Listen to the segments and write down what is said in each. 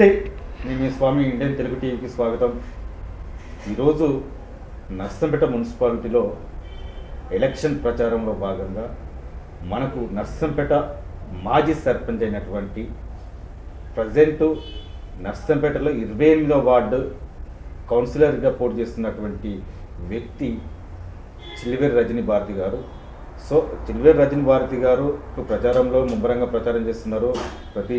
నమస్తే, నేను మీ స్వామి. ఇండియన్ తెలుగు టీవీకి స్వాగతం. ఈరోజు నర్సంపేట మున్సిపాలిటీలో ఎలక్షన్ ప్రచారంలో భాగంగా మనకు నర్సంపేట మాజీ సర్పంచ్ అయినటువంటి ప్రజెంటు నర్సంపేటలో 28వ వార్డు కౌన్సిలర్గా పోటీ చేస్తున్నటువంటి వ్యక్తి చిల్లివేరి రజనీ భారతి గారు. సో చిల్లివేరి రజనీ భారతి గారు ప్రచారంలో ముమ్మరంగా ప్రచారం చేస్తున్నారు. ప్రతి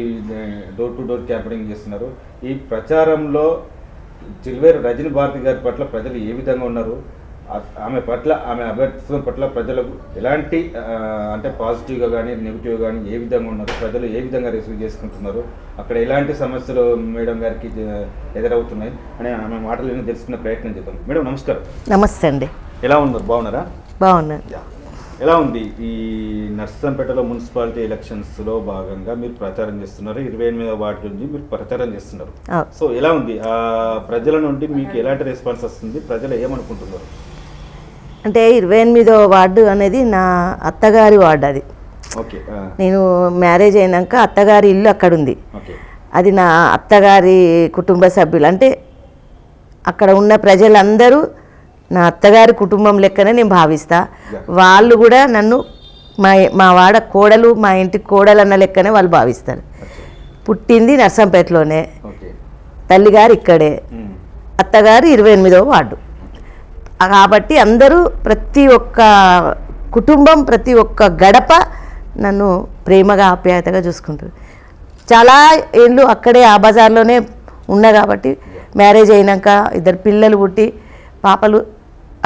డోర్ టు డోర్ క్యాంపెయినింగ్ చేస్తున్నారు. ఈ ప్రచారంలో చిల్లివేరి రజనీ భారతి గారి పట్ల ప్రజలు ఏ విధంగా ఉన్నారు, ఆమె పట్ల, ఆమె అభ్యర్థిత్వం పట్ల ప్రజలకు ఎలాంటి అంటే పాజిటివ్గా కానీ నెగిటివ్గా కానీ ఏ విధంగా ఉన్నారు, ప్రజలు ఏ విధంగా రిసీవ్ చేసుకుంటున్నారు, అక్కడ ఎలాంటి సమస్యలు మేడం గారికి ఎదురవుతున్నాయి అని ఆమె మాటలను తెలుసుకునే ప్రయత్నం చేద్దాం. మేడం నమస్కారం. నమస్తే అండి. ఎలా ఉన్నారు? బాగున్నారా? బాగున్నాను. ఎలా ఉంది ఈ నర్సంపేటలో మున్సిపాలిటీ ఎలక్షన్స్లో భాగంగా మీరు ప్రచారం చేస్తున్నారు? 28వ వార్డు నుంచి మీరు ప్రచారం చేస్తున్నారు. సో ఎలా ఉంది? ఆ ప్రజల నుండి మీకు ఎలాంటి రెస్పాన్స్ వస్తుంది? ప్రజలు ఏమనుకుంటున్నారు? అంటే 28వ వార్డు అనేది నా అత్తగారి వార్డు. అది ఓకే. నేను మ్యారేజ్ అయినాక అత్తగారి ఇల్లు అక్కడ ఉంది. ఓకే. అది నా అత్తగారి కుటుంబ సభ్యులు, అంటే అక్కడ ఉన్న ప్రజలందరూ నా అత్తగారి కుటుంబం లెక్కనే నేను భావిస్తా. వాళ్ళు కూడా నన్ను మా వాడ కోడలు, మా ఇంటికి కోడలు అన్న లెక్కనే వాళ్ళు భావిస్తారు. పుట్టింది నర్సంపేటలోనే, తల్లిగారు ఇక్కడే, అత్తగారు 28వ వార్డు. కాబట్టి అందరూ ప్రతి ఒక్క కుటుంబం, ప్రతి ఒక్క గడప నన్ను ప్రేమగా ఆప్యాయతగా చూసుకుంటారు. చాలా ఏళ్ళు అక్కడే ఆ బజార్లోనే ఉన్నా కాబట్టి మ్యారేజ్ అయినాక 2 పిల్లలు పుట్టి పాపలు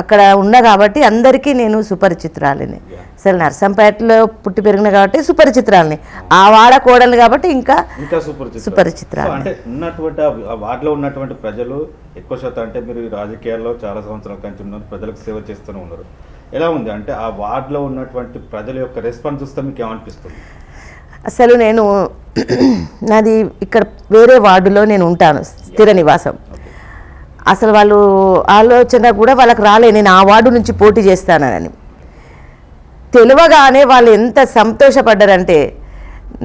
అక్కడ ఉన్నా కాబట్టి అందరికీ నేను సుపరిచితురాలిని. అసలు నర్సంపేటలో పుట్టి పెరిగిన కాబట్టి సుపరిచితురాలిని, ఆ వాడ కోడలు కాబట్టి ఇంకా సుపరిచితురాలు. అంటే ఉన్నటువంటి ఆ వార్డులో ఉన్నటువంటి ప్రజలు ఎక్కువ శాతం, అంటే మీరు రాజకీయాల్లో చాలా సంవత్సరాల కంచి ఉన్నారు, ప్రజలకు సేవ చేస్తూనే ఉన్నారు. ఎలా ఉంది అంటే ఆ వార్డులో ఉన్నటువంటి ప్రజల యొక్క రెస్పాన్స్ చూస్తే మీకు ఏమనిపిస్తుంది? అసలు నేను నాది ఇక్కడ వేరే వార్డులో నేను ఉంటాను, స్థిర నివాసం. అసలు వాళ్ళు ఆలోచన కూడా వాళ్ళకి రాలే నేను ఆ వార్డు నుంచి పోటీ చేస్తానని. తెలియగానే వాళ్ళు ఎంత సంతోషపడ్డారంటే,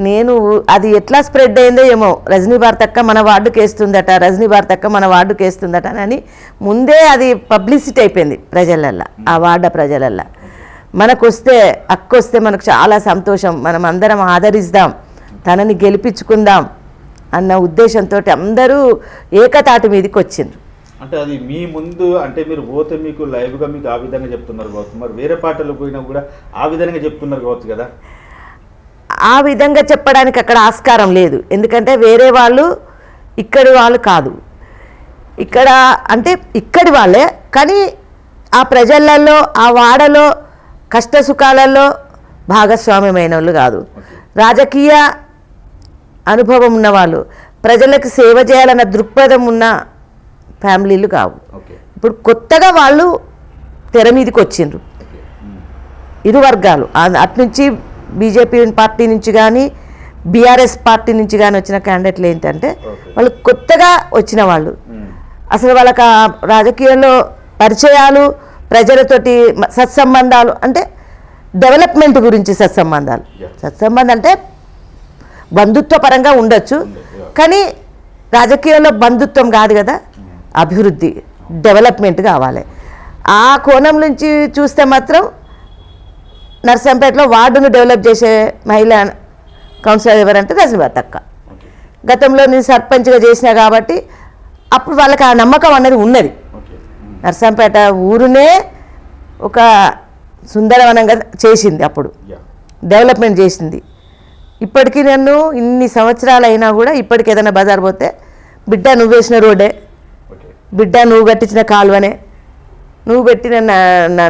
నేను అది ఎట్లా స్ప్రెడ్ అయిందో ఏమో, రజనీ భారతి అక్క మన వార్డుకి వేస్తుందట, రజనీ భారతి అక్క మన వార్డుకి వేస్తుందట అని ముందే అది పబ్లిసిటీ అయిపోయింది ప్రజలల్లో, ఆ వార్డు ప్రజలల్లో. మనకు వస్తే అక్క వస్తే మనకు చాలా సంతోషం, మనం అందరం ఆదరిద్దాం, తనని గెలిపించుకుందాం అన్న ఉద్దేశంతో అందరూ ఏకతాటి మీదకి వచ్చిండ్రు. అంటే అది మీ ముందు, అంటే మీరు పోతే మీకు లైవ్గా మీకు ఆ విధంగా చెప్తున్నారు కావచ్చు, మరి వేరే పార్టీలకు పోయినా కూడా ఆ విధంగా చెప్తున్నారు కావచ్చు కదా? ఆ విధంగా చెప్పడానికి అక్కడ ఆస్కారం లేదు, ఎందుకంటే వేరే వాళ్ళు ఇక్కడి వాళ్ళు కాదు. ఇక్కడ అంటే ఇక్కడి వాళ్ళే, కానీ ఆ ప్రజలలో, ఆ వాడలో కష్ట సుఖాలలో భాగస్వామ్యమైన వాళ్ళు కాదు. రాజకీయ అనుభవం ఉన్నవాళ్ళు, ప్రజలకు సేవ చేయాలన్న దృక్పథం ఉన్న ఫ్యామిలీలు కావు. ఇప్పుడు కొత్తగా వాళ్ళు తెర మీదకి వచ్చిండ్రు ఇరు వర్గాలు. అట్నుంచి బీజేపీ పార్టీ నుంచి కానీ బీఆర్ఎస్ పార్టీ నుంచి కానీ వచ్చిన క్యాండిడేట్లు ఏంటంటే వాళ్ళు కొత్తగా వచ్చిన వాళ్ళు. అసలు వాళ్ళకి రాజకీయాల్లో పరిచయాలు, ప్రజలతోటి సత్సంబంధాలు, అంటే డెవలప్మెంట్ గురించి సత్సంబంధాలు అంటే బంధుత్వ పరంగా ఉండొచ్చు, కానీ రాజకీయాల్లో బంధుత్వం కాదు కదా, అభివృద్ధి, డెవలప్మెంట్ కావాలి. ఆ కోణం నుంచి చూస్తే మాత్రం నర్సంపేటలో వార్డును డెవలప్ చేసే మహిళా కౌన్సిలర్ ఎవరంటే రజనీ భారతి అక్క. గతంలో నేను సర్పంచ్గా చేసినా కాబట్టి అప్పుడు వాళ్ళకి ఆ నమ్మకం అన్నది ఉన్నది. నర్సంపేట ఊరునే ఒక సుందరవనంగా చేసింది, అప్పుడు డెవలప్మెంట్ చేసింది. ఇప్పటికీ నన్ను ఇన్ని సంవత్సరాలు అయినా కూడా ఇప్పటికి ఏదైనా బజార్ పోతే, బిడ్డ నువ్వు వేసిన రోడ్డే, బిడ్డ నువ్వు కట్టించిన కాలువనే, నువ్వు పెట్టిన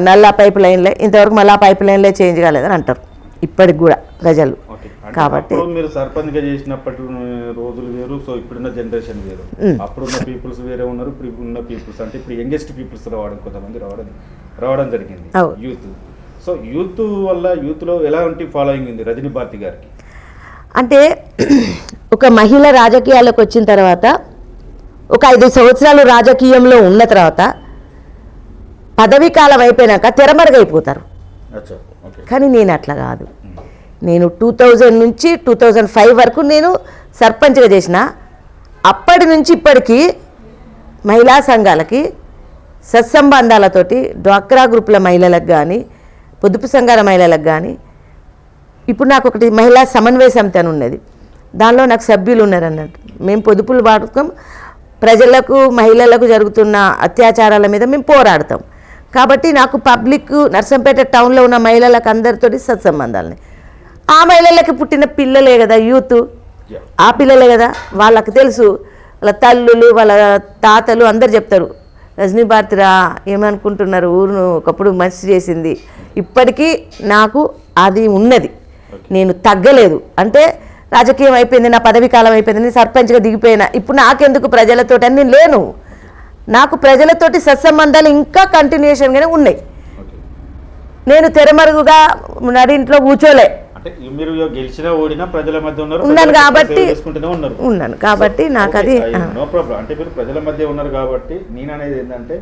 నల్ల పైప్ లైన్లే, ఇంతవరకు మళ్ళీ ఆ పైప్ లైన్లే చేంజ్ కాలేదని అంటారు ఇప్పటికి కూడా ప్రజలు. కాబట్టి మీరు సర్పంచ్గా చేసినప్పటి రోజులు వేరు, సో ఇప్పుడున్న జనరేషన్ వేరు. అప్పుడున్న పీపుల్స్ వేరే ఉన్నారు, ఇప్పుడు ఉన్న పీపుల్స్ అంటే ఇప్పుడు యంగెస్ట్ పీపుల్స్ కొంతమంది రావడం జరిగింది, యూత్. సో యూత్ వల్ల యూత్లో ఎలాంటి ఫాలోయింగ్ ఉంది రజనీ భారతి గారికి? అంటే ఒక మహిళ రాజకీయాలకు వచ్చిన తర్వాత, ఒక 5 సంవత్సరాలు రాజకీయంలో ఉన్న తర్వాత పదవీ కాలం అయిపోయినాక తెరమరుగైపోతారు. కానీ నేను అట్లా కాదు. నేను 2000 నుంచి 2005 వరకు నేను సర్పంచ్గా చేసిన. అప్పటి నుంచి ఇప్పటికీ మహిళా సంఘాలకి సత్సంబంధాలతోటి డ్వాక్రా గ్రూపుల మహిళలకు కానీ పొదుపు సంఘాల మహిళలకు కానీ ఇప్పుడు నాకు ఒకటి మహిళా సమన్వయ సమితి అని ఉన్నది. దానిలో నాకు సభ్యులు ఉన్నారు అన్నట్టు. మేము పొదుపులు వాడకం ప్రజలకు మహిళలకు జరుగుతున్న అత్యాచారాల మీద మేము పోరాడతాం. కాబట్టి నాకు పబ్లిక్ నర్సంపేట టౌన్లో ఉన్న మహిళలకు అందరితోటి సత్సంబంధాలని, ఆ మహిళలకి పుట్టిన పిల్లలే కదా యూత్, ఆ పిల్లలే కదా వాళ్ళకి తెలుసు. వాళ్ళ తల్లులు వాళ్ళ తాతలు అందరు చెప్తారు, రజనీ భారతిరా ఏమనుకుంటున్నారు, ఊరును ఒకప్పుడు మంచి చేసింది. ఇప్పటికీ నాకు అది ఉన్నది, నేను తగ్గలేదు. అంటే రాజకీయం అయిపోయింది, నా పదవి కాలం అయిపోయింది, నేను సర్పంచ్గా దిగిపోయినా, ఇప్పుడు నాకెందుకు ప్రజలతోటి అని నేను లేను. నాకు ప్రజలతోటి సత్సంబంధాలు ఇంకా కంటిన్యూషన్గానే ఉన్నాయి. నేను తెరమరుగుగా నడింట్లో కూర్చోలే, అంటే మీరు గెలిచినా ఓడినా ప్రజల మధ్య ఉన్నాను కాబట్టి ఉన్నాను కాబట్టి నాకు అది నో ప్రాబ్లం. అంటే మీరు ప్రజల మధ్య ఉన్నారు కాబట్టి నేను అనేది ఏంటంటే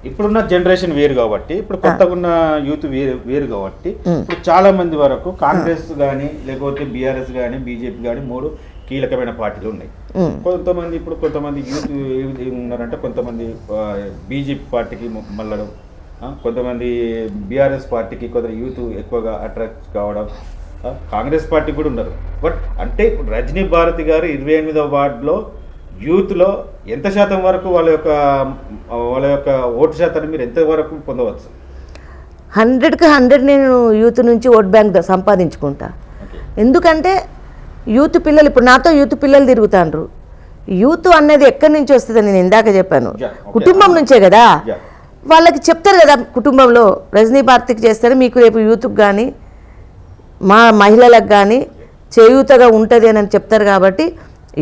ఇప్పుడున్న జనరేషన్ వేరు కాబట్టి, ఇప్పుడు కొత్తగా ఉన్న యూత్ వేరు కాబట్టి, ఇప్పుడు చాలా మంది వరకు కాంగ్రెస్ కానీ లేకపోతే బీఆర్ఎస్ కానీ బీజేపీ కానీ 3 కీలకమైన పార్టీలు ఉన్నాయి. కొంతమంది యూత్ ఉన్నారంటే కొంతమంది బీజేపీ పార్టీకి మళ్ళడం, కొంతమంది బీఆర్ఎస్ పార్టీకి కొంత యూత్ ఎక్కువగా అట్రాక్ట్ కావడం, కాంగ్రెస్ పార్టీ కూడా ఉన్నారు. బట్ అంటే ఇప్పుడు రజనీ భారతి గారు 28వ వార్డులో యూత్లో ఎంత శాతం వరకు వాళ్ళ యొక్క ఓటు శాతాన్ని మీరు ఎంత వరకు పొందవచ్చు? 100కి 100 నేను యూత్ నుంచి ఓట్ బ్యాంక్ సంపాదించుకుంటా. ఎందుకంటే యూత్ పిల్లలు ఇప్పుడు నాతో యూత్ పిల్లలు తిరుగుతాండ్రు. యూత్ అనేది ఎక్కడి నుంచి వస్తుందని నేను ఇందాక చెప్పాను, కుటుంబం నుంచే కదా. వాళ్ళకి చెప్తారు కదా కుటుంబంలో రజనీ భారతికి చేస్తారు, మీకు రేపు యూత్కి కానీ మా మహిళలకు కానీ చేయూతగా ఉంటుంది అని చెప్తారు. కాబట్టి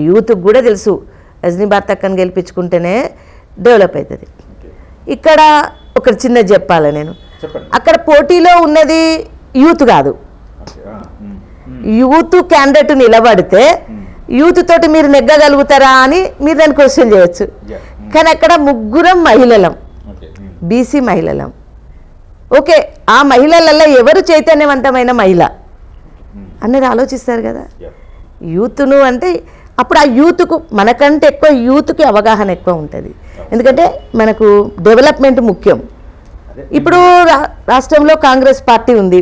యూత్కి కూడా తెలుసు రజనీ భారతి అక్కని గెలిపించుకుంటేనే డెవలప్ అవుతుంది. ఇక్కడ ఒకటి చిన్నది చెప్పాలి నేను, అక్కడ పోటీలో ఉన్నది యూత్ కాదు. యూత్ క్యాండిడేట్ నిలబడితే యూత్ తోటి మీరు నెగ్గగలుగుతారా అని మీరు దాన్ని క్వశ్చన్ చేయొచ్చు. కానీ అక్కడ 3 మహిళలం, బీసీ మహిళలం. ఓకే, ఆ మహిళలలో ఎవరు చైతన్యవంతమైన మహిళ అనేది ఆలోచిస్తారు కదా యూత్ను. అంటే అప్పుడు ఆ యూత్కు మనకంటే ఎక్కువ యూత్కి అవగాహన ఎక్కువ ఉంటుంది. ఎందుకంటే మనకు డెవలప్మెంట్ ముఖ్యం. ఇప్పుడు రాష్ట్రంలో కాంగ్రెస్ పార్టీ ఉంది,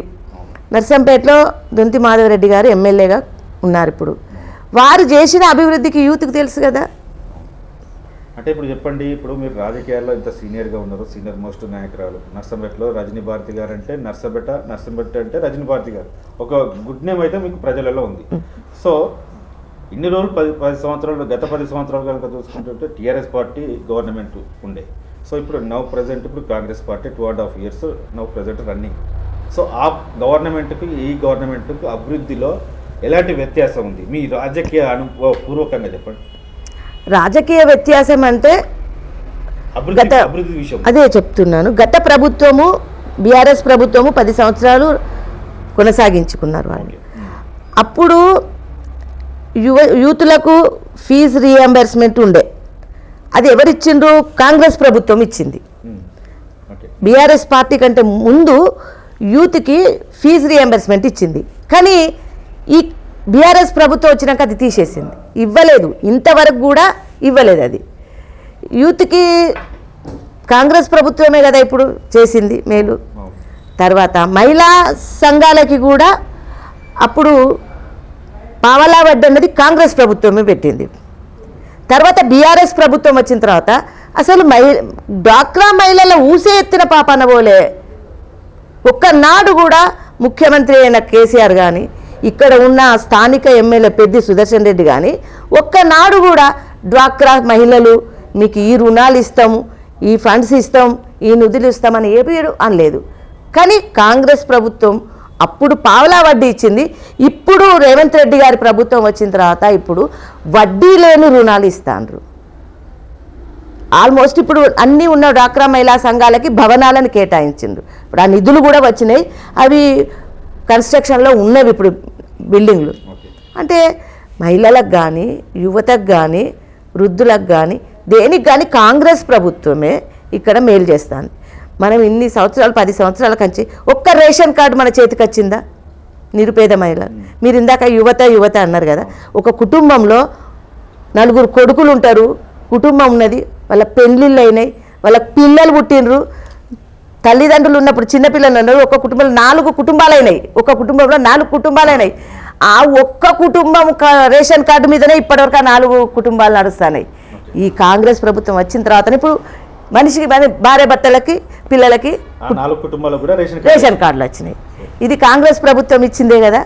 నర్సంపేటలో దొంతి మాధవరెడ్డి గారు ఎమ్మెల్యేగా ఉన్నారు. ఇప్పుడు వారు చేసిన అభివృద్ధికి యూత్కి తెలుసు కదా. అంటే ఇప్పుడు చెప్పండి, ఇప్పుడు మీరు రాజకీయాల్లో ఇంత సీనియర్గా ఉన్నారు, సీనియర్ మోస్ట్ నాయకురాలు నర్సంపేటలో రజనీ భారతి గారు అంటే నర్సంపేట అంటే రజనీ భారతి గారు ఒక గుడ్ నేమ్ అయితే మీకు ప్రజలలో ఉంది. సో ఇన్ని రోజులు 10 సంవత్సరాలు, గత 10 సంవత్సరాలు కనుక చూసుకుంటుంటే టీఆర్ఎస్ పార్టీ గవర్నమెంట్ ఉండే. సో ఇప్పుడు ప్రజెంట్ ఇప్పుడు Congress party 2.5 years present running. So ఆ గవర్నమెంట్కి ఈ గవర్నమెంట్కి అభివృద్ధిలో ఎలాంటి వ్యత్యాసం ఉంది మీ రాజకీయ అనుభవపూర్వకంగా చెప్పండి. రాజకీయ వ్యత్యాసం అంటే అభివృద్ధి విషయం అదే చెప్తున్నాను. గత ప్రభుత్వము బీఆర్ఎస్ ప్రభుత్వము 10 సంవత్సరాలు కొనసాగించుకున్నారు వాళ్ళు. అప్పుడు యూత్లకు ఫీజు రీఎంబర్స్మెంట్ ఉండే, అది ఎవరిచ్చిండ్రు? కాంగ్రెస్ ప్రభుత్వం ఇచ్చింది. బీఆర్ఎస్ పార్టీ కంటే ముందు యూత్కి ఫీజు రీఎంబర్స్మెంట్ ఇచ్చింది. కానీ ఈ బీఆర్ఎస్ ప్రభుత్వం వచ్చినాక అది తీసేసింది, ఇవ్వలేదు, ఇంతవరకు కూడా ఇవ్వలేదు. అది యూత్కి కాంగ్రెస్ ప్రభుత్వమే కదా ఇప్పుడు చేసింది మేలు. తర్వాత మహిళా సంఘాలకి కూడా అప్పుడు పావలా వడ్డీ అన్నది కాంగ్రెస్ ప్రభుత్వమే పెట్టింది. తర్వాత బీఆర్ఎస్ ప్రభుత్వం వచ్చిన తర్వాత అసలు డ్వాక్రా మహిళల ఊసే ఎత్తిన పాపన పోలే. ఒక్కనాడు కూడా ముఖ్యమంత్రి అయిన కేసీఆర్ కానీ ఇక్కడ ఉన్న స్థానిక ఎమ్మెల్యే పెద్ది సుదర్శన్ రెడ్డి కానీ ఒక్కనాడు కూడా డ్వాక్రా మహిళలు మీకు ఈ రుణాలు ఇస్తాము, ఈ ఫండ్స్ ఇస్తాం, ఈ నిధులు ఇస్తామని ఏపీడు అనలేదు. కానీ కాంగ్రెస్ ప్రభుత్వం అప్పుడు పావలా వడ్డీ ఇచ్చింది. ఇప్పుడు రేవంత్ రెడ్డి గారి ప్రభుత్వం వచ్చిన తర్వాత ఇప్పుడు వడ్డీ లేని రుణాలు ఇస్తాండ్రు. ఆల్మోస్ట్ ఇప్పుడు అన్నీ ఉన్న డ్వాక్రా మహిళా సంఘాలకి భవనాలను కేటాయించిండ్రు. ఇప్పుడు ఆ నిధులు కూడా వచ్చినాయి, అవి కన్స్ట్రక్షన్లో ఉన్నవి ఇప్పుడు బిల్డింగ్లు. అంటే మహిళలకు కానీ యువతకు కానీ వృద్ధులకు కానీ దేనికి కానీ కాంగ్రెస్ ప్రభుత్వమే ఇక్కడ మేలు చేస్తుంది. మనం ఇన్ని సంవత్సరాలు 10 సంవత్సరాల కంచి ఒక్క రేషన్ కార్డు మన చేతికి వచ్చిందా? నిరుపేద మహిళ, మీరు ఇందాక యువత అన్నారు కదా, ఒక కుటుంబంలో నలుగురు కొడుకులు ఉంటారు, కుటుంబం ఉన్నది, వాళ్ళ పెళ్ళిళ్ళు అయినాయి, వాళ్ళ పిల్లలు పుట్టినరు, తల్లిదండ్రులు ఉన్నప్పుడు చిన్నపిల్లలు ఉన్నారు. ఒక కుటుంబంలో 4 కుటుంబాలు అయినాయి, ఒక కుటుంబంలో 4 కుటుంబాలు అయినాయి. ఆ ఒక్క కుటుంబం రేషన్ కార్డు మీదనే ఇప్పటివరకు ఆ 4 కుటుంబాలు నడుస్తున్నాయి. ఈ కాంగ్రెస్ ప్రభుత్వం వచ్చిన తర్వాత ఇప్పుడు మనిషికి భార్య భర్తలకి పిల్లలకి 4 కుటుంబాలు కూడా రేషన్ కార్డులు వచ్చినాయి. ఇది కాంగ్రెస్ ప్రభుత్వం ఇచ్చిందే కదా.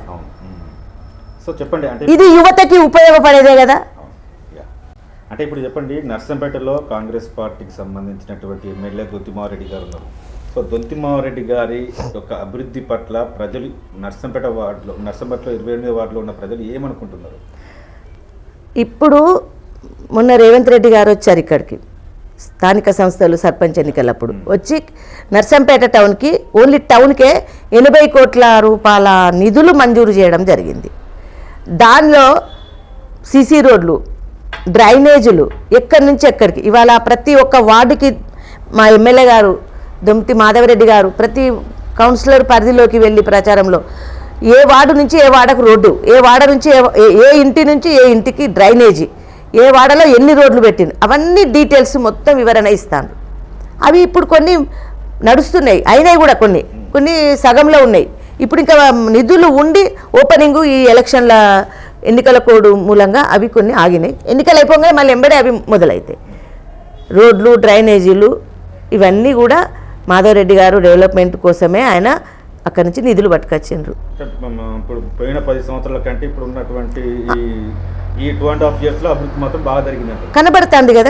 సో చెప్పండి, అంటే ఇది యువతకి ఉపయోగపడేదే కదా. అంటే ఇప్పుడు చెప్పండి, నర్సంపేటలో కాంగ్రెస్ పార్టీకి సంబంధించినటువంటి ఎమ్మెల్యే దొంతిమారెడ్డి గారు ఉన్నారు. సో దొంతిమారెడ్డి గారి యొక్క అభివృద్ధి పట్ల ప్రజలు నర్సంపేటలో 28 వార్డులో ఉన్న ప్రజలు ఏమనుకుంటున్నారు? ఇప్పుడు మొన్న రేవంత్ రెడ్డి గారు వచ్చారు ఇక్కడికి, స్థానిక సంస్థలు సర్పంచ్ ఎన్నికలప్పుడు వచ్చి నర్సంపేట టౌన్కి, ఓన్లీ టౌన్కే 80 కోట్ల రూపాయల నిధులు మంజూరు చేయడం జరిగింది. దానిలో సీసీ రోడ్లు, డ్రైనేజీలు ఎక్కడి నుంచి ఎక్కడికి, ఇవాళ ప్రతి ఒక్క వార్డుకి మా ఎమ్మెల్యే గారు దొంతి మాధవరెడ్డి గారు ప్రతి కౌన్సిలర్ పరిధిలోకి వెళ్ళి ప్రచారంలో ఏ వార్డు నుంచి ఏ వార్డుకు రోడ్డు, ఏ వార్డ నుంచి ఏ ఇంటి నుంచి ఏ ఇంటికి డ్రైనేజీ, ఏ వాడలో ఎన్ని రోడ్లు పెట్టింది, అవన్నీ డీటెయిల్స్ మొత్తం వివరణ ఇస్తాను. అవి ఇప్పుడు కొన్ని నడుస్తున్నాయి, అయినాయి కూడా, కొన్ని సగంలో ఉన్నాయి. ఇప్పుడు ఇంకా నిధులు ఉండి ఓపెనింగ్ ఈ ఎన్నికల కోడ్ మూలంగా అవి కొన్ని ఆగినాయి. ఎన్నికలు అయిపోగానే మళ్ళీ ఎంబడే అవి మొదలవుతాయి. రోడ్లు, డ్రైనేజీలు ఇవన్నీ కూడా మాధవరెడ్డి గారు డెవలప్మెంట్ కోసమే ఆయన అక్కడి నుంచి నిధులు పట్టుకొచ్చిండ్రు. ఇప్పుడు పోయిన 10 సంవత్సరాల కంటే ఇప్పుడు ఉన్నటువంటి ఈ 2.5 yearsలో అభివృద్ధి మాత్రం బాగా జరిగిందంట. కనబడుతుంది కదా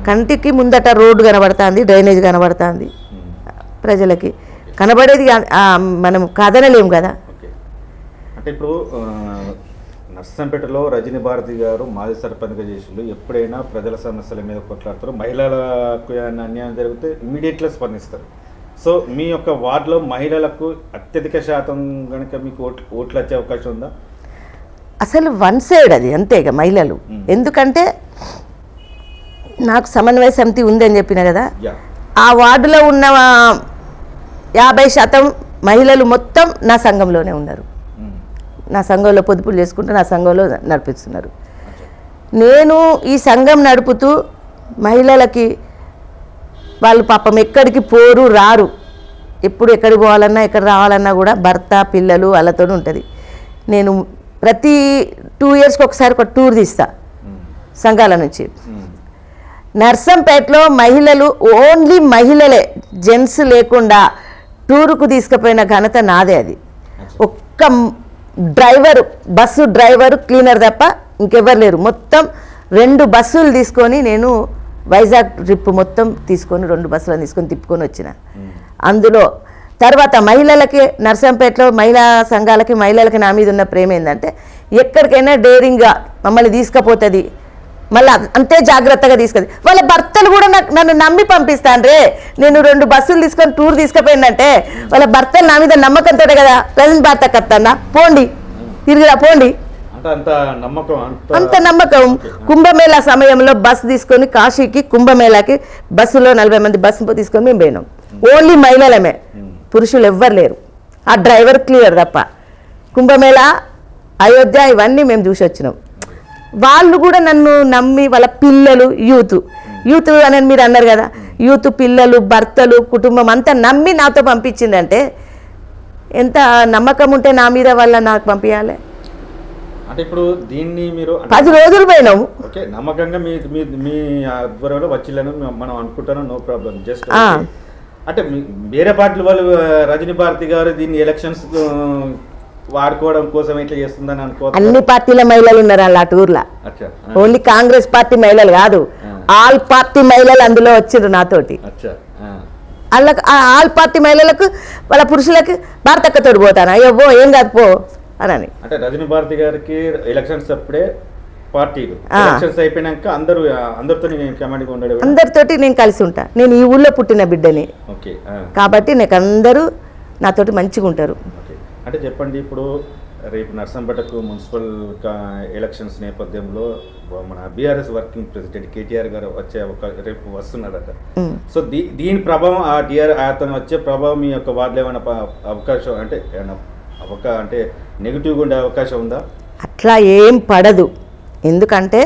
కంటికి ముందట రోడ్డు కనబడుతుంది, డ్రైనేజ్ కనబడుతుంది, ప్రజలకి కనబడేది మనం కాదనలేము కదా. అంటే ఇప్పుడు నర్సంపేటలో రజనీ భారతి గారు మాజీ సర్పంచ్గా చేసిండు. ఎప్పుడైనా ప్రజల సమస్యల మీద కొట్లాడతారు, మహిళలకు అన్యాయం జరిగితే ఇమ్మీడియట్గా స్పందిస్తారు. సో మీ యొక్క వార్డులో మహిళలకు అత్యధిక శాతం కనుక మీకు ఓట్లు వచ్చే అవకాశం ఉందా? అసలు వన్ సైడ్ అది అంతేగా మహిళలు. ఎందుకంటే నాకు సమన్వయ సమితి ఉందని చెప్పిన కదా, ఆ వార్డులో ఉన్న 50% మహిళలు మొత్తం నా సంఘంలోనే ఉన్నారు. నా సంఘంలో పొదుపులు చేసుకుంటూ నా సంఘంలో నడిపిస్తున్నారు. నేను ఈ సంఘం నడుపుతూ మహిళలకి వాళ్ళు పాపం ఎక్కడికి పోరు రారు, ఎప్పుడు ఎక్కడికి పోవాలన్నా ఎక్కడ రావాలన్నా కూడా భర్త పిల్లలు వాళ్ళతో ఉంటుంది. నేను ప్రతి 2 yearsకి ఒకసారి ఒక టూర్ తీస్తా సంఘాల నుంచి. నర్సంపేటలో మహిళలు, ఓన్లీ మహిళలే, జెంట్స్ లేకుండా టూరుకు తీసుకుపోయిన ఘనత నాదే. అది ఒక్క డ్రైవరు, బస్సు డ్రైవరు, క్లీనర్ తప్ప ఇంకెవ్వరు లేరు. మొత్తం 2 బస్సులు తీసుకొని నేను వైజాగ్ ట్రిప్ మొత్తం తీసుకొని 2 బస్సులను తీసుకొని తిప్పుకొని వచ్చిన. అందులో తర్వాత మహిళలకి, నర్సంపేటలో మహిళా సంఘాలకి మహిళలకి నా మీద ఉన్న ప్రేమ ఏంటంటే ఎక్కడికైనా డేరింగ్గా మమ్మల్ని తీసుకుపోతుంది, మళ్ళీ అంతే జాగ్రత్తగా తీసుకెళ్ళి వాళ్ళ భర్తలు కూడా నన్ను నమ్మి పంపిస్తాను రే. నేను 2 బస్సులు తీసుకొని టూర్ తీసుకుపోయిందంటే వాళ్ళ భర్తలు నా మీద నమ్మకంతో కదా ప్రజెంట్ భర్త కత్తన్నా పోండి తిరిగిరా పోండి అంత నమ్మకం. కుంభమేళా సమయంలో బస్సు తీసుకొని కాశీకి కుంభమేళాకి బస్సులో 40 మంది బస్సు తీసుకొని మేము పోయినాం. ఓన్లీ మహిళలమే, పురుషులు ఎవ్వరు లేరు, ఆ డ్రైవర్ క్లియర్ తప్ప. కుంభమేళా, అయోధ్య ఇవన్నీ మేము చూసి వచ్చినాం. వాళ్ళు కూడా నన్ను నమ్మి వాళ్ళ పిల్లలు, యూత్ అని మీరు అన్నారు కదా, యూత్ పిల్లలు భర్తలు కుటుంబం అంతా నమ్మి నాతో పంపించిందంటే ఎంత నమ్మకం ఉంటే నా మీద వల్ల నాకు పంపించాలి. అంటే ఇప్పుడు దీన్ని మీరు 10 రోజులు పోయినాము. ఓకే, నమ్మకంగా మీ ఆధ్వర్యంలో వచ్చిల్లని మనం అనుకుంటాను, నో ప్రాబ్లం. జస్ట్ అంటే వేరే పార్టీల వాళ్ళు రజనీ భారతి గారు దీన్ని ఎలక్షన్స్ వాడుకోవడం కోసం ఇట్లా చేస్తుందని అనుకో. అన్ని పార్టీల మహిళలు ఉన్నారు అలా టూర్లా, ఓన్లీ కాంగ్రెస్ పార్టీ మహిళలు కాదు, ఆల్ పార్టీ మహిళలు అందులో వచ్చిండ్రు నాతోటి. వాళ్ళకి ఆల్ పార్టీ మహిళలకు వాళ్ళ పురుషులకి భారతక్కతోటి పోతాను, అయ్యో పో ఏం కాదు పో అని. అంటే రజనీ భారతి గారికి ఎలక్షన్స్ అప్పుడే పార్టీలు, ఎలక్షన్స్ అయిపోయినాక అందరితోటి నేను కలిసి ఉంటా. నేను ఈ ఊళ్ళో పుట్టిన బిడ్డని కాబట్టి నాకు అందరూ నాతోటి మంచిగా ఉంటారు. అంటే చెప్పండి, ఇప్పుడు రేపు నర్సంపేటకు మున్సిపల్ ఎలక్షన్స్ నేపథ్యంలో మన బీఆర్ఎస్ వర్కింగ్ ప్రెసిడెంట్ కేటీఆర్ గారు రేపు వస్తున్నారట. సో దీని ప్రభావం అతను వచ్చే ప్రభావం మీ యొక్క వార్డులో ఏమైనా అవకాశం అంటే నెగిటివ్గా ఉండే అవకాశం ఉందా? అట్లా ఏం పడదు. ఎందుకంటే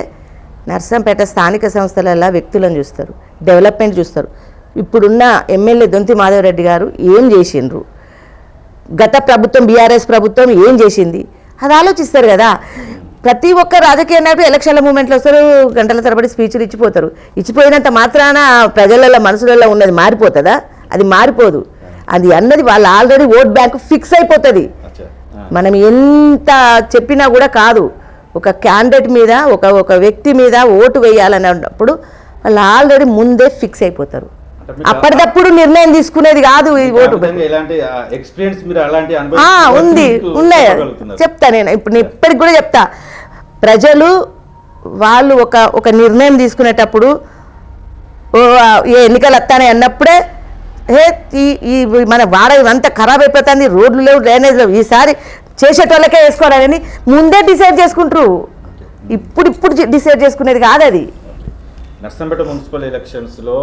నర్సంపేట స్థానిక సంస్థలలో వ్యక్తులను చూస్తారు, డెవలప్మెంట్ చూస్తారు. ఇప్పుడున్న ఎమ్మెల్యే దొంతి మాధవరెడ్డి గారు ఏం చేసిండ్రు, గత ప్రభుత్వం బీఆర్ఎస్ ప్రభుత్వం ఏం చేసింది అది ఆలోచిస్తారు కదా. ప్రతి ఒక్క రాజకీయ నాయకుడు ఎలక్షన్ల మూమెంట్లో వస్తారు, గంటల తరబడి స్పీచ్లు ఇచ్చిపోతారు. ఇచ్చిపోయినంత మాత్రాన ప్రజలలో మనసులలో ఉన్నది మారిపోతుందా? అది మారిపోదు. అది అన్నది వాళ్ళు ఆల్రెడీ ఓట్ బ్యాంక్ ఫిక్స్ అయిపోతుంది. మనం ఎంత చెప్పినా కూడా కాదు. ఒక క్యాండిడేట్ మీద ఒక వ్యక్తి మీద ఓటు వేయాలన్నప్పుడు వాళ్ళు ఆల్రెడీ ముందే ఫిక్స్ అయిపోతారు. అప్పటికప్పుడు నిర్ణయం తీసుకునేది కాదు ఈ ఓటు. ఉంది ఉన్నాయి చెప్తా నేను ఇప్పుడు ఇప్పటికి కూడా చెప్తా. ప్రజలు వాళ్ళు ఒక నిర్ణయం తీసుకునేటప్పుడు ఎన్నికలు వస్తానే అన్నప్పుడే ఈ మన వాడ అంతా ఖరాబ్ అయిపోతుంది, రోడ్లు లేవు, డ్రైనేజ్ లేవు, ఈసారి చేసేటోళ్ళకే వేసుకోవాలని ముందే డిసైడ్ చేసుకుంటారు. ఇప్పుడు డిసైడ్ చేసుకునేది కాదు అది. నర్సంపేట మున్సిపల్ ఎలక్షన్స్లో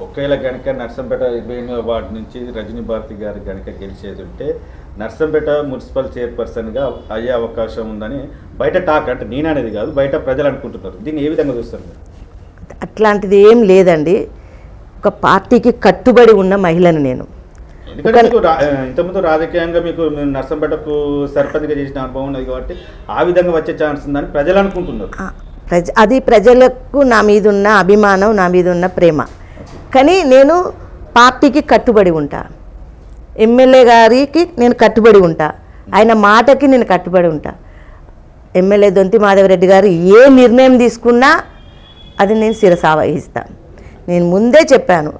ఒకవేళ కనుక నర్సంపేట 28వ వార్డు నుంచి రజనీ భారతి గారు కనుక గెలిచేది ఉంటే నర్సంపేట మున్సిపల్ చైర్పర్సన్గా అయ్యే అవకాశం ఉందని బయట టాక్, అంటే నేను అనేది కాదు, బయట ప్రజలు అనుకుంటున్నారు. దీన్ని ఏ విధంగా చూస్తారు? అట్లాంటిది ఏం లేదండి. ఒక పార్టీకి కట్టుబడి ఉన్న మహిళను నేను. ఎందుకంటే ఇంతకుముందు రాజకీయంగా మీకు నర్సంపేటకు సర్పంచ్గా చేసిన అనుభవం ఉన్నది కాబట్టి ఆ విధంగా వచ్చే ఛాన్స్ ఉందని ప్రజలు అనుకుంటున్నారు. అది ప్రజలకు నా మీద ఉన్న అభిమానం, నా మీద ఉన్న ప్రేమ. కానీ నేను పార్టీకి కట్టుబడి ఉంటా, ఎమ్మెల్యే గారికి నేను కట్టుబడి ఉంటా, ఆయన మాటకి నేను కట్టుబడి ఉంటా. ఎమ్మెల్యే దొంతి మాధవరెడ్డి గారు ఏ నిర్ణయం తీసుకున్నా అది నేను శిరసావహిస్తాను. నేను ముందే చెప్పాను,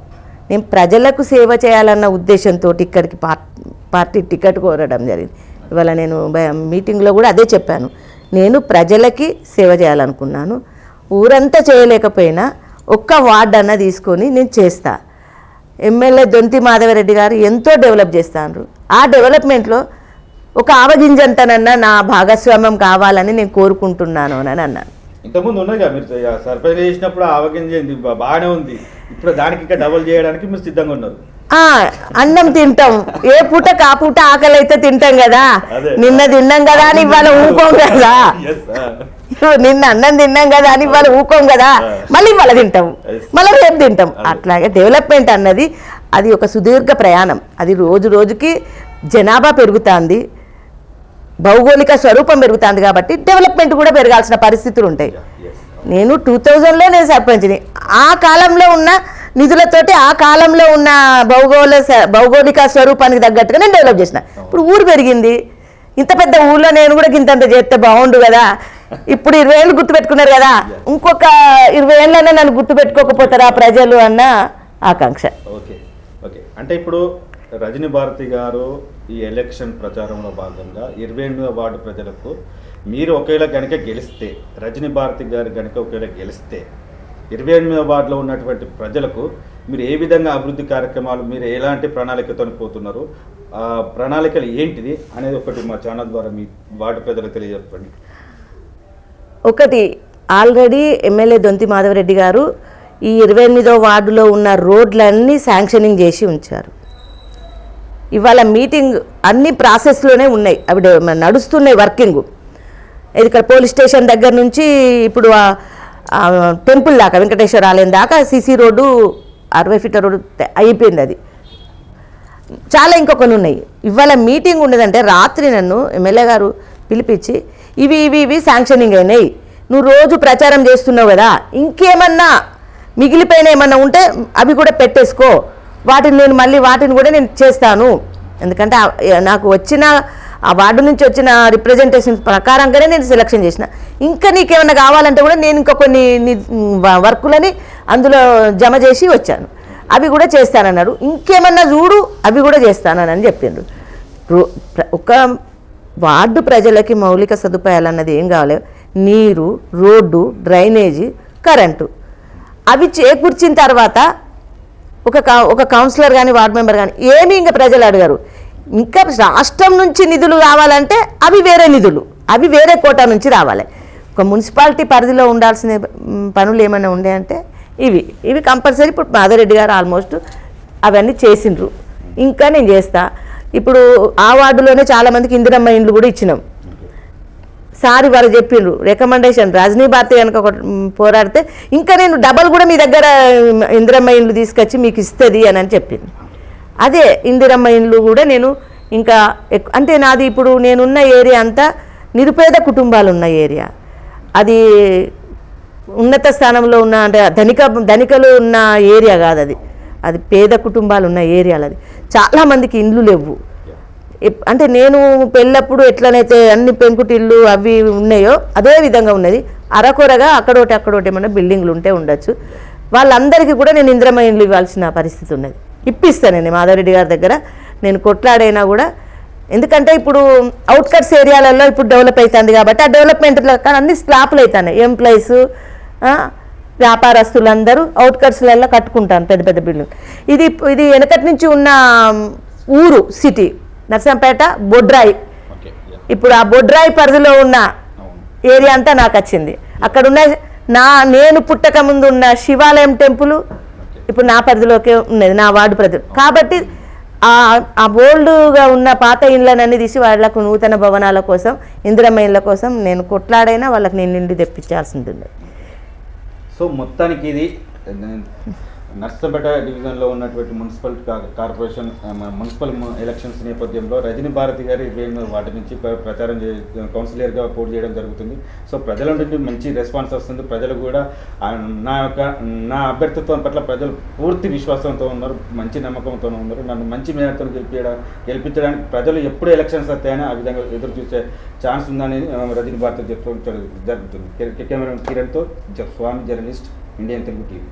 నేను ప్రజలకు సేవ చేయాలన్న ఉద్దేశంతో ఇక్కడికి పార్టీ టికెట్ కోరడం జరిగింది. ఇవాళ నేను మీటింగ్లో కూడా అదే చెప్పాను. నేను ప్రజలకి సేవ చేయాలనుకున్నాను. ఊరంతా చేయలేకపోయినా ఒక్క వార్డు అన్న తీసుకొని నేను చేస్తా. ఎమ్మెల్యే దొంతి మాధవరెడ్డి గారు ఎంతో డెవలప్ చేస్తారు. ఆ డెవలప్మెంట్లో ఒక ఆవగింజంతనన్నా నా భాగస్వామ్యం కావాలని నేను కోరుకుంటున్నాను అని అన్నాను. ఇంతకుముందు ఉన్నది కదా, మీరు సర్పంచ్ చేసినప్పుడు ఆవగింజ బాగానే ఉంది, ఇప్పుడు దానికి ఇంకా డబుల్ చేయడానికి మీరు సిద్ధంగా ఉన్నారు. అన్నం తింటాం, ఏ పూట కా పూట ఆకలి అయితే తింటాం కదా. నిన్న తిన్నాం కదా అని ఇవాళ ఊకోం కదా, నిన్న అన్నం తిన్నాం కదా అని ఇవాళ ఊకోం కదా, మళ్ళీ ఇవాళ తింటాం, మళ్ళీ రేపు తింటాం. అట్లాగే డెవలప్మెంట్ అన్నది అది ఒక సుదీర్ఘ ప్రయాణం. అది రోజు రోజుకి జనాభా పెరుగుతుంది, భౌగోళిక స్వరూపం పెరుగుతుంది కాబట్టి డెవలప్మెంట్ కూడా పెరగాల్సిన పరిస్థితులు ఉంటాయి. నేను 2000లో నేను సర్పంచ్ని. ఆ కాలంలో ఉన్న నిధులతోటి ఆ కాలంలో ఉన్న భౌగోళిక స్వరూపానికి తగ్గట్టుగా నేను డెవలప్ చేసిన. ఇప్పుడు ఊరు పెరిగింది, ఇంత పెద్ద ఊళ్ళో నేను కూడా ఇంతంత చేస్తే బాగుండు కదా. ఇప్పుడు 20 ఏళ్ళు గుర్తుపెట్టుకున్నారు కదా, ఇంకొక 20 ఏళ్ళైనా నన్ను గుర్తుపెట్టుకోకపోతారా ప్రజలు అన్న ఆకాంక్ష. ఓకే ఓకే అంటే ఇప్పుడు రజనీ భారతి గారు ఈ ఎలక్షన్ ప్రచారంలో భాగంగా 28వ వార్డు ప్రజలకు మీరు ఒకవేళ కనుక గెలిస్తే, రజనీ భారతి గారు కనుక ఒకవేళ గెలిస్తే 28వ వార్డులో ఉన్నటువంటి ప్రజలకు మీరు ఏ విధంగా అభివృద్ధి కార్యక్రమాలు, మీరు ఎలాంటి ప్రణాళికతో పోతున్నారు, ఆ ప్రణాళికలు ఏంటిది అనేది ఒకటి మా ఛానల్ ద్వారా మీ వార్డు ప్రజలకు తెలియజెప్పండి. ఒకటి, ఆల్రెడీ ఎమ్మెల్యే దొంతి మాధవరెడ్డి గారు ఈ 28వ వార్డులో ఉన్న రోడ్లన్నీ శాంక్షనింగ్ చేసి ఉంచారు. ఇవాళ మీటింగ్ అన్ని ప్రాసెస్లోనే ఉన్నాయి, అవి నడుస్తున్నాయి వర్కింగ్. ఇక్కడ పోలీస్ స్టేషన్ దగ్గర నుంచి ఇప్పుడు టెంపుల్ దాకా, వెంకటేశ్వర ఆలయం దాకా సీసీ రోడ్డు 60 ఫీట్ల రోడ్డు అయిపోయింది. అది చాలా ఇంకొకటి ఉన్నాయి. ఇవాళ మీటింగ్ ఉన్నదంటే రాత్రి నన్ను ఎమ్మెల్యే గారు పిలిపించి ఇవి శాంక్షనింగ్ అయినాయి, నువ్వు రోజు ప్రచారం చేస్తున్నావు కదా, ఇంకేమన్నా మిగిలిపోయిన ఏమన్నా ఉంటే అవి కూడా పెట్టేసుకో, వాటిని కూడా నేను చేస్తాను. ఎందుకంటే నాకు వచ్చిన ఆ వార్డు నుంచి వచ్చిన రిప్రజెంటేషన్ ప్రకారంగానే నేను సెలక్షన్ చేసిన. ఇంకా నీకేమన్నా కావాలంటే కూడా నేను ఇంకా కొన్ని వర్కులని అందులో జమ చేసి వచ్చాను, అవి కూడా చేస్తానన్నారు. ఇంకేమన్నా చూడు, అవి కూడా చేస్తానని చెప్పిండ్రు. ఒక వార్డు ప్రజలకి మౌలిక సదుపాయాలు అన్నది ఏం కావాలి, నీరు, రోడ్డు, డ్రైనేజీ, కరెంటు, అవి చేకూర్చిన తర్వాత ఒక కౌన్సిలర్ కానీ వార్డు మెంబర్ కానీ ఏమీ ఇంకా ప్రజలు అడిగారు. ఇంకా రాష్ట్రం నుంచి నిధులు కావాలంటే అవి వేరే నిధులు, అవి వేరే కోటా నుంచి రావాలి. ఒక మున్సిపాలిటీ పరిధిలో ఉండాల్సిన పనులు ఏమైనా ఉన్నాయంటే ఇవి కంపల్సరీ. ఇప్పుడు మాధవరెడ్డి గారు ఆల్మోస్ట్ అవన్నీ చేసిండ్రు, ఇంకా నేను చేస్తా. ఇప్పుడు ఆ వార్డులోనే చాలామందికి ఇందిరమ్మ ఇండ్లు కూడా ఇచ్చినాం. సార్ వారు చెప్పిండ్రు రికమెండేషన్ రజనీ భారతి కనుక పోరాడితే ఇంకా నేను డబల్ కూడా మీ దగ్గర ఇందిరమ్మ ఇండ్లు తీసుకొచ్చి మీకు ఇస్తుంది అని చెప్పింది. అదే ఇందిరమ్మ ఇండ్లు కూడా నేను ఇంకా అంటే నాది ఇప్పుడు నేనున్న ఏరియా అంతా నిరుపేద కుటుంబాలు ఉన్న ఏరియా, అది ఉన్నత స్థానంలో ఉన్న అంటే ధనికలు ఉన్న ఏరియా కాదు, అది పేద కుటుంబాలు ఉన్న ఏరియాలు. అది చాలామందికి ఇండ్లు లేవు. అంటే నేను పెళ్ళప్పుడు ఎట్లనైతే అన్ని పెంకుటిళ్ళు అవి ఉన్నాయో అదే విధంగా ఉన్నది. అరకొరగా అక్కడోటి ఏమన్నా బిల్డింగ్లు ఉంటే ఉండొచ్చు. వాళ్ళందరికీ కూడా నేను ఇందిరమ్మ ఇండ్లు ఇవ్వాల్సిన పరిస్థితి ఉన్నది. ఇప్పిస్తాను నేను మాధవరెడ్డి గారి దగ్గర నేను కొట్లాడైనా కూడా. ఎందుకంటే ఇప్పుడు అవుట్కట్స్ ఏరియాలలో ఇప్పుడు డెవలప్ అవుతుంది కాబట్టి ఆ డెవలప్మెంట్లో అన్ని స్లాప్లు అవుతున్నాయి. ఎంప్లాయీస్ వ్యాపారస్తులందరూ అవుట్కట్స్లలో కట్టుకుంటాను పెద్ద పెద్ద బిల్డింగ్. ఇది వెనకటి నుంచి ఉన్న ఊరు సిటీ నర్సంపేట బొడ్రాయి. ఇప్పుడు ఆ బొడ్రాయి పరిధిలో ఉన్న ఏరియా అంతా నాకు వచ్చింది. అక్కడ ఉన్న నేను పుట్టక ముందు ఉన్న శివాలయం టెంపుల్ ఇప్పుడు నా పరిధిలోకే ఉన్నది, నా వార్డు పరిధి. కాబట్టి ఆ ఓల్డ్గా ఉన్న పాత ఇండ్లనన్నీ తీసి వాళ్ళకు నూతన భవనాల కోసం ఇందిరమ్మ ఇండ్ల కోసం నేను కొట్లాడైనా వాళ్ళకి నేను ఇండి తెప్పించాల్సి ఉంటుంది. సో మొత్తానికి ఇది నర్సంపేట డివిజన్లో ఉన్నటువంటి మున్సిపల్ కార్పొరేషన్ మున్సిపల్ ఎలక్షన్స్ నేపథ్యంలో రజనీ భారతి గారు 28 వాటి నుంచి ప్రచారం కౌన్సిలర్గా పోటీ చేయడం జరుగుతుంది. సో ప్రజల నుండి మంచి రెస్పాన్స్ వస్తుంది. ప్రజలు కూడా నా అభ్యర్థిత్వం పట్ల ప్రజలు పూర్తి విశ్వాసంతో ఉన్నారు, మంచి నమ్మకంతో ఉన్నారు. నన్ను మంచి మేరతో గెలిపించడానికి ప్రజలు ఎప్పుడు ఎలక్షన్స్ వస్తాయని ఆ విధంగా ఎదురు చూసే ఛాన్స్ ఉందని రజనీ భారతి చెప్పడం జరుగుతుంది. కెమెరా కిరణ్తో స్వామి, జర్నలిస్ట్, ఇండియన్ తెలుగు టీవీ.